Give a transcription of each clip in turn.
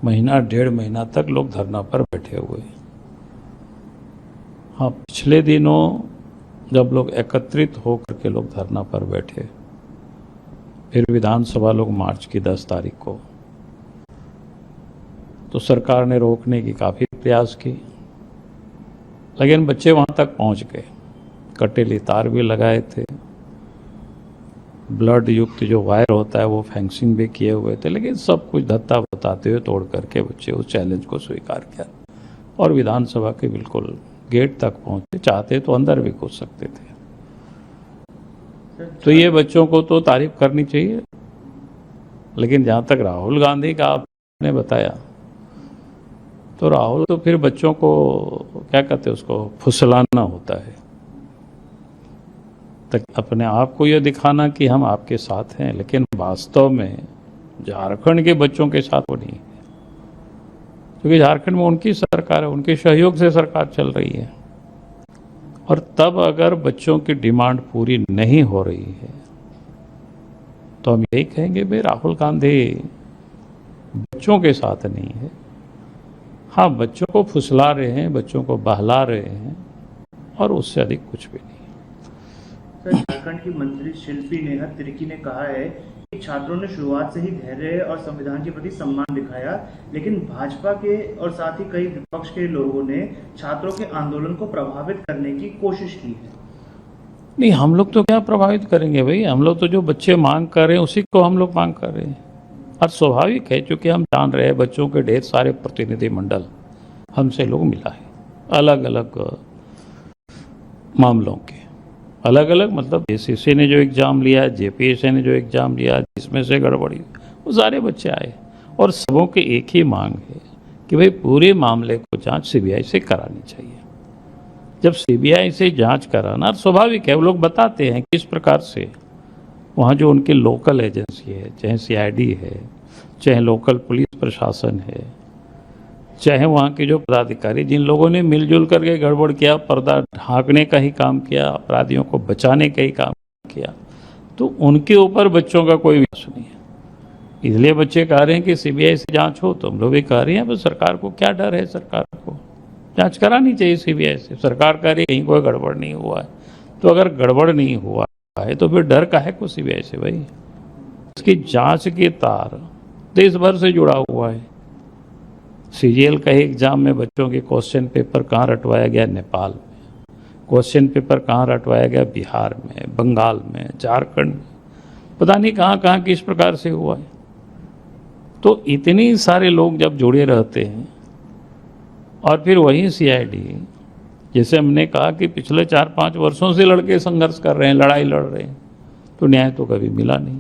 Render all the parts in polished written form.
महीना डेढ़ महीना तक लोग धरना पर बैठे हुए। हाँ, पिछले दिनों जब लोग एकत्रित होकर के लोग धरना पर बैठे, फिर विधानसभा लोग मार्च की 10 तारीख को, तो सरकार ने रोकने की काफ़ी प्रयास की, लेकिन बच्चे वहाँ तक पहुँच गए। कटेली तार भी लगाए थे, ब्लड युक्त जो वायर होता है वो फेंसिंग भी किए हुए थे, लेकिन सब कुछ धत्ता बताते हुए तोड़ करके बच्चे उस चैलेंज को स्वीकार किया और विधानसभा के बिल्कुल गेट तक पहुँचे। चाहते तो अंदर भी घुस सकते थे। तो ये बच्चों को तो तारीफ करनी चाहिए, लेकिन जहाँ तक राहुल गांधी का आपने बताया, तो राहुल तो फिर बच्चों को क्या कहते हैं, उसको फुसलाना होता है, तक अपने आप को यह दिखाना कि हम आपके साथ हैं, लेकिन वास्तव में झारखंड के बच्चों के साथ वो नहीं है, क्योंकि झारखंड में उनकी सरकार है, उनके सहयोग से सरकार चल रही है। और तब अगर बच्चों की डिमांड पूरी नहीं हो रही है तो हम यही कहेंगे भाई राहुल गांधी बच्चों के साथ नहीं है। हाँ, बच्चों को फुसला रहे हैं, बच्चों को बहला रहे हैं, और उससे अधिक कुछ भी नहीं। सर, झारखंड की मंत्री शिल्पी नेहा तिर्की ने कहा है कि छात्रों ने शुरुआत से ही धैर्य और संविधान के प्रति सम्मान दिखाया, लेकिन भाजपा के और साथ ही कई विपक्ष के लोगों ने छात्रों के आंदोलन को प्रभावित करने की कोशिश की है। नहीं, हम लोग तो क्या प्रभावित करेंगे भाई, हम लोग तो जो बच्चे मांग कर रहे हैं उसी को हम लोग मांग कर रहे हैं। और स्वाभाविक है, क्योंकि हम जान रहे हैं बच्चों के ढेर सारे प्रतिनिधि मंडल हमसे लोग मिला है, अलग अलग मामलों के, अलग अलग मतलब एसएससी ने जो एग्ज़ाम लिया, जेपीएससी ने जो एग्ज़ाम लिया, जिसमें से गड़बड़ी, वो सारे बच्चे आए और सबों की एक ही मांग है कि भाई पूरे मामले को जांच सीबीआई से करानी चाहिए। जब सीबीआई से जांच कराना, स्वाभाविक है, वो लोग बताते हैं किस प्रकार से वहाँ जो उनकी लोकल एजेंसी है, चाहे सीआईडी है, चाहे लोकल पुलिस प्रशासन है, चाहे वहाँ के जो पदाधिकारी, जिन लोगों ने मिलजुल करके गड़बड़ किया, पर्दा ढांकने का ही काम किया, अपराधियों को बचाने का ही काम किया, तो उनके ऊपर बच्चों का कोई विश्वास नहीं है। इसलिए बच्चे कह रहे हैं कि सीबीआई से जांच हो, तो हम लोग भी कह रहे हैं, बस सरकार को क्या डर है, सरकार को जांच करानी चाहिए सीबीआई से। सरकार कह रही है कहीं कोई गड़बड़ नहीं हुआ है, तो अगर गड़बड़ नहीं हुआ है तो फिर डर काहे को सीबीआई से भाई। इसकी जांच के तार देश भर से जुड़ा हुआ है। सीजीएल का एग्जाम में बच्चों के क्वेश्चन पेपर कहाँ रटवाया गया, नेपाल में। क्वेश्चन पेपर कहाँ रटवाया गया, बिहार में, बंगाल में, झारखंड में, पता नहीं कहाँ कहाँ किस प्रकार से हुआ है। तो इतने सारे लोग जब जुड़े रहते हैं, और फिर वही सीआईडी, जैसे हमने कहा कि पिछले 4-5 वर्षों से लड़के संघर्ष कर रहे हैं, लड़ाई लड़ रहे हैं, तो न्याय तो कभी मिला नहीं,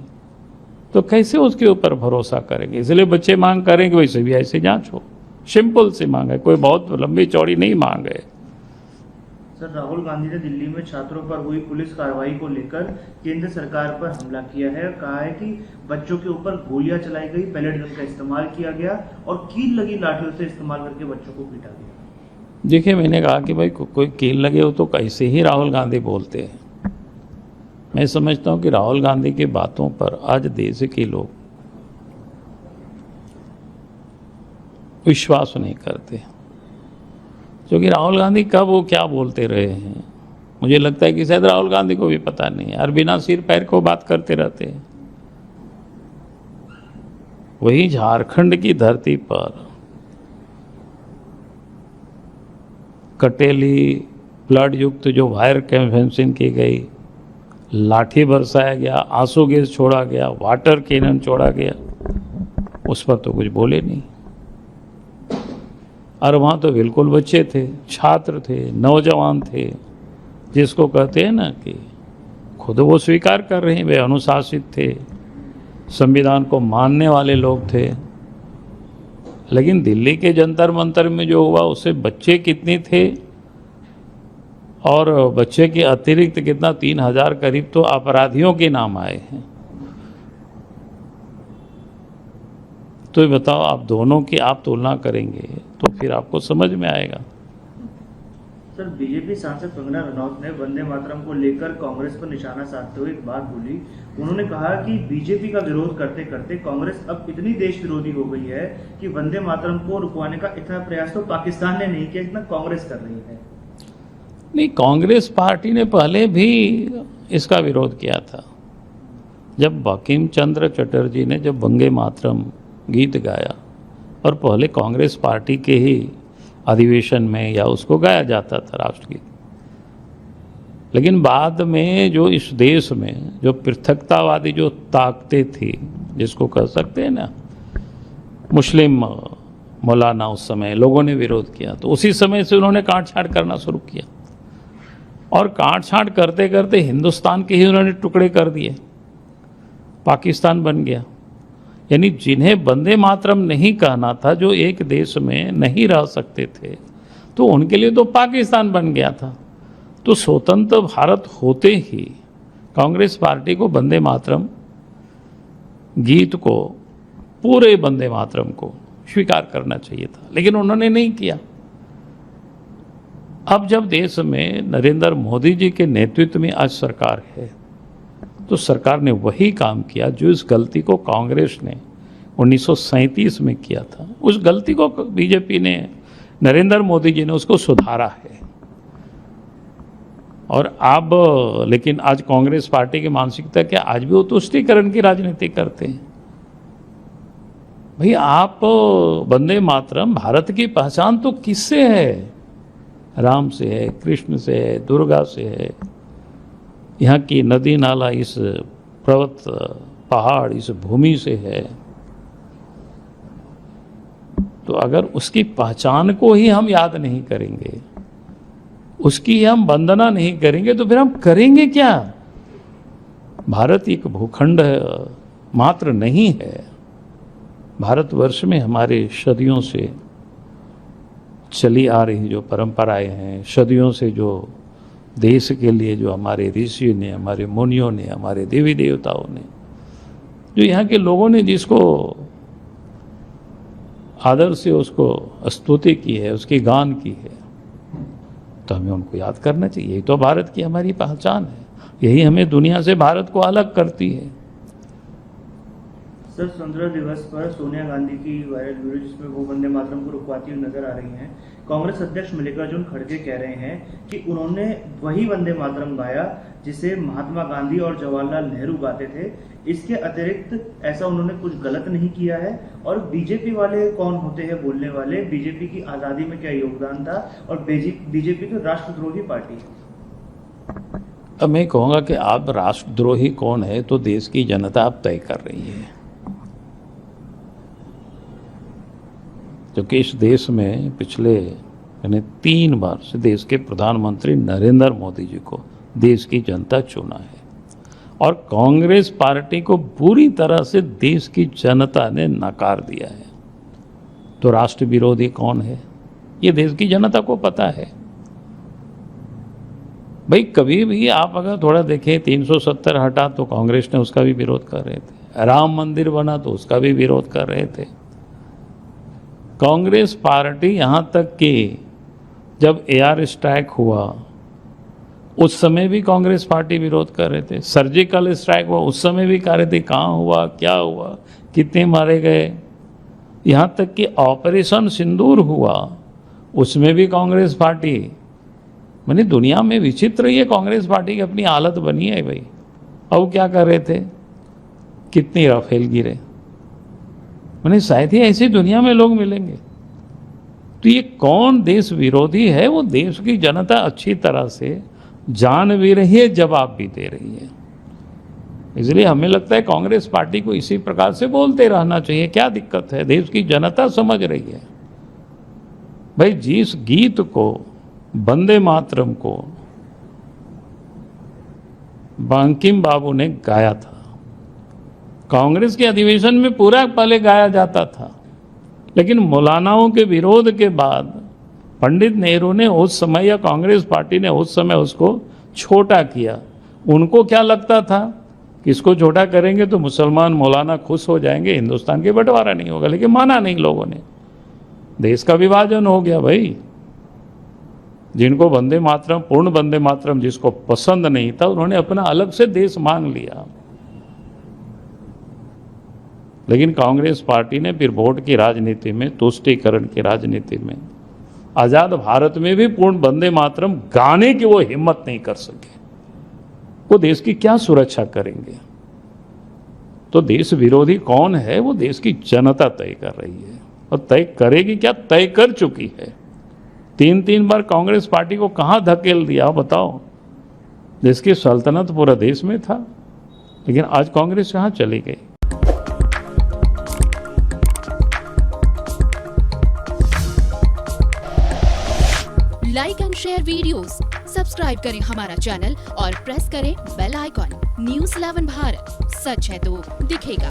तो कैसे उसके ऊपर भरोसा करेंगे। इसलिए बच्चे मांग करेंगे भाई सीबीआई से जांच हो, सिंपल सी मांग है, कोई बहुत लंबी चौड़ी नहीं मांग है। सर, राहुल गांधी ने दिल्ली में छात्रों पर हुई पुलिस कार्रवाई को लेकर केंद्र सरकार पर हमला किया है और कहा है कि बच्चों के ऊपर गोलियां चलाई गई, पैलेट गन का इस्तेमाल किया गया और कील लगी लाठियों से इस्तेमाल करके बच्चों को पीटा गया। देखिए, मैंने कहा कि भाई कोई कील लगे हो तो कैसे ही राहुल गांधी बोलते हैं। मैं समझता हूं कि राहुल गांधी की बातों पर आज देश के लोग विश्वास नहीं करते, क्योंकि राहुल गांधी कब वो क्या बोलते रहे हैं, मुझे लगता है कि शायद राहुल गांधी को भी पता नहीं है, और बिना सिर पैर को बात करते रहते हैं। वही झारखंड की धरती पर कटेली ब्लड युक्त जो वायर फेंसिंग की गई, लाठी बरसाया गया, आंसू गैस छोड़ा गया, वाटर कैनन छोड़ा गया, उस पर तो कुछ बोले नहीं। और वहाँ तो बिल्कुल बच्चे थे, छात्र थे, नौजवान थे, जिसको कहते हैं ना कि खुद वो स्वीकार कर रहे हैं वे अनुशासित थे, संविधान को मानने वाले लोग थे। लेकिन दिल्ली के जंतर मंतर में जो हुआ उससे बच्चे कितने थे, और बच्चे के अतिरिक्त कितना 3000 करीब तो अपराधियों के नाम आए हैं। तो बताओ, आप दोनों की आप तुलना करेंगे तो फिर आपको समझ में आएगा। सर, बीजेपी सांसद कंगना रनौत ने वंदे मातरम को लेकर कांग्रेस पर निशाना साधते हुए एक बात बोली। उन्होंने कहा कि बीजेपी का विरोध करते करते कांग्रेस अब इतनी देश विरोधी हो गई है कि वंदे मातरम को रुकवाने का इतना प्रयास तो पाकिस्तान ने नहीं किया जितना कांग्रेस कर रही है। नहीं, कांग्रेस पार्टी ने पहले भी इसका विरोध किया था। जब बंकिम चंद्र चटर्जी ने जब वंदे मातरम गीत गाया, और पहले कांग्रेस पार्टी के ही अधिवेशन में या उसको गाया जाता था राष्ट्रगीत, लेकिन बाद में जो इस देश में जो पृथकतावादी जो ताकतें थी, जिसको कह सकते हैं ना, मुस्लिम मौलाना, उस समय लोगों ने विरोध किया, तो उसी समय से उन्होंने काट छाँट करना शुरू किया, और काट छाँट करते करते हिंदुस्तान के ही उन्होंने टुकड़े कर दिए, पाकिस्तान बन गया। यानी जिन्हें वंदे मातरम नहीं कहना था, जो एक देश में नहीं रह सकते थे, तो उनके लिए तो पाकिस्तान बन गया था। तो स्वतंत्र भारत होते ही कांग्रेस पार्टी को वंदे मातरम गीत को, पूरे वंदे मातरम को स्वीकार करना चाहिए था, लेकिन उन्होंने नहीं किया। अब जब देश में नरेंद्र मोदी जी के नेतृत्व में आज सरकार है, तो सरकार ने वही काम किया जो इस गलती को कांग्रेस ने 1937 में किया था। उस गलती को बीजेपी ने, नरेंद्र मोदी जी ने उसको सुधारा है। और अब लेकिन आज कांग्रेस पार्टी की मानसिकता क्या, आज भी वो तुष्टीकरण की राजनीति करते हैं। भाई, आप वंदे मातरम, भारत की पहचान तो किससे है? राम से है, कृष्ण से है, दुर्गा से है, यहाँ की नदी नाला, इस पर्वत पहाड़, इस भूमि से है। तो अगर उसकी पहचान को ही हम याद नहीं करेंगे, उसकी हम वंदना नहीं करेंगे, तो फिर हम करेंगे क्या? भारत एक भूखंड मात्र नहीं है। भारतवर्ष में हमारे सदियों से चली आ रही जो परंपराएं हैं, सदियों से जो देश के लिए जो हमारे ऋषि ने, हमारे मुनियों ने, हमारे देवी देवताओं ने, जो यहाँ के लोगों ने जिसको आदर से उसको स्तुति की है, उसकी गान की है, तो हमें उनको याद करना चाहिए। यही तो भारत की हमारी पहचान है, यही हमें दुनिया से भारत को अलग करती है। सर, स्वतंत्रता दिवस पर सोनिया गांधी की वायरल वीडियो जिसमें वो वंदे मातरम को रुकवाती हुई नजर आ रही हैं, कांग्रेस अध्यक्ष मल्लिकार्जुन खड़गे कह रहे हैं कि उन्होंने वही वंदे मातरम गाया जिसे महात्मा गांधी और जवाहरलाल नेहरू गाते थे। इसके अतिरिक्त ऐसा उन्होंने कुछ गलत नहीं किया है। और बीजेपी वाले कौन होते हैं बोलने वाले, बीजेपी की आज़ादी में क्या योगदान था, और बीजेपी तो राष्ट्रद्रोही पार्टी है। अब मैं कहूँगा कि आप राष्ट्रद्रोही कौन है तो देश की जनता अब तय कर रही है, क्योंकि इस देश में पिछले 3 बार से देश के प्रधानमंत्री नरेंद्र मोदी जी को देश की जनता चुना है, और कांग्रेस पार्टी को पूरी तरह से देश की जनता ने नकार दिया है। तो राष्ट्र विरोधी कौन है, ये देश की जनता को पता है। भाई, कभी भी आप अगर थोड़ा देखें, 370 हटा तो कांग्रेस ने उसका भी विरोध कर रहे थे, राम मंदिर बना तो उसका भी विरोध कर रहे थे। कांग्रेस पार्टी यहाँ तक कि जब एयर स्ट्राइक हुआ उस समय भी कांग्रेस पार्टी विरोध कर रहे थे। सर्जिकल स्ट्राइक हुआ उस समय भी कह रहे थे कहाँ हुआ, क्या हुआ, कितने मारे गए। यहाँ तक कि ऑपरेशन सिंदूर हुआ उसमें भी कांग्रेस पार्टी, मैंने दुनिया में विचित्र ये कांग्रेस पार्टी की अपनी हालत बनी है भाई। अब क्या कर रहे थे, कितनी राफेल गिरे, मैंने शायद ही ऐसी दुनिया में लोग मिलेंगे। तो ये कौन देश विरोधी है, वो देश की जनता अच्छी तरह से जान भी रही है, जवाब भी दे रही है। इसलिए हमें लगता है कांग्रेस पार्टी को इसी प्रकार से बोलते रहना चाहिए। क्या दिक्कत है, देश की जनता समझ रही है। भाई, जिस गीत को, वंदे मातरम को बंकिम बाबू ने गाया था, कांग्रेस के अधिवेशन में पूरा पहले गाया जाता था, लेकिन मौलानाओं के विरोध के बाद पंडित नेहरू ने उस समय, या कांग्रेस पार्टी ने उस समय उसको छोटा किया। उनको क्या लगता था कि इसको छोटा करेंगे तो मुसलमान मौलाना खुश हो जाएंगे, हिंदुस्तान के बंटवारा नहीं होगा, लेकिन माना नहीं लोगों ने। देश का विभाजन हो गया भाई, जिनको वंदे मातरम, पूर्ण वंदे मातरम जिसको पसंद नहीं था, उन्होंने अपना अलग से देश मांग लिया। लेकिन कांग्रेस पार्टी ने फिर वोट की राजनीति में, तुष्टीकरण की राजनीति में, आजाद भारत में भी पूर्ण वंदे मातरम गाने की वो हिम्मत नहीं कर सके। वो देश की क्या सुरक्षा करेंगे? तो देश विरोधी कौन है, वो देश की जनता तय कर रही है, और तय करेगी क्या, तय कर चुकी है। 3 बार कांग्रेस पार्टी को कहां धकेल दिया बताओ। जिसकी सल्तनत पूरा देश में था, लेकिन आज कांग्रेस कहां चली गई। Like and share videos, subscribe करें हमारा चैनल और प्रेस करें बेल आइकॉन। News 11 भारत, सच है तो दिखेगा।